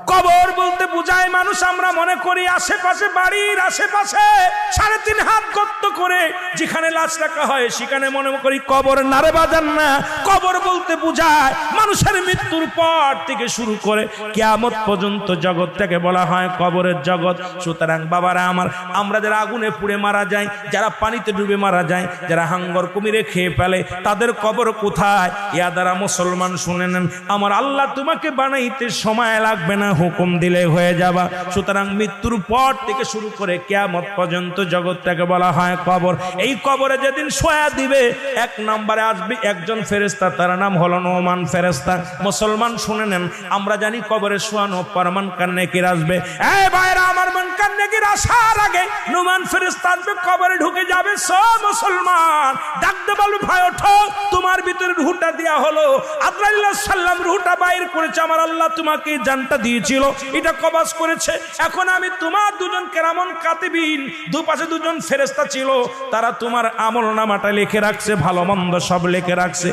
কবর বলতে বুঝায় মানুষ আমরা মনে করি আশেপাশে, বাড়ির আশেপাশে 3.5 হাত গর্ত করে যেখানে লাশ রাখা হয় সেখানে মনে করি কবর। নারে বাজান না, কবর বলতে বুঝায় মানুষের মৃত্যুর পর থেকে শুরু করে কিয়ামত পর্যন্ত জগৎটাকে বলা হয় কবরের জগৎ। সুতরাং বাবারা আমার, আমরা যারা আগুনে পুড়ে মারা যায়, যারা পানিতে ডুবে মারা যায়, যারা হাঙ্গর কুমিরে খেয়ে ফেলে, তাদের কবর কোথায়? ইয়া দ্বারা মুসলমান শুনে নেন, আমার আল্লাহ তোমাকে বানাইতে সময় লাগবে না, হুকুম দিলে হয়ে যাবা। সুতরাং মৃত্যুর পর থেকে শুরু করে কিয়ামত পর্যন্ত জগৎটাকে বলা হয় কবর। এই কবরে যেদিন শোয়া দিবে, 1 নম্বরে আসবে একজন ফেরেশতা, তার নাম হলো নোমান ফেরেশতা। মুসলমান শুনে নেন, আমরা জানি কবরে শোয়ানো পর মুনকার নেকির আসবে। এই ভাইরা আমার, মুনকার নেকির আসার আগে নোমান ফেরেশতা আসবে, কবরে ঢুকে যাবে। সব মুসলমান ডাকতে বলবে, ভাই ওঠো, তোমার ভিতরে রূহটা দেয়া হলো। আজরাইল আলাইহিস সালাম রূহটা বাইর করেছে, আমার আল্লাহ তোমাকে জানটা দিয়েছিল, এটা কবজ করেছে। এখন আমি তোমার 2জন কেরামন কাতিবিন, দুপাশে 2জন ফেরেশতা ছিল, তারা তোমার আমলনামাটা লিখে রাখছে, ভালো মন্দ সব লিখে রাখছে।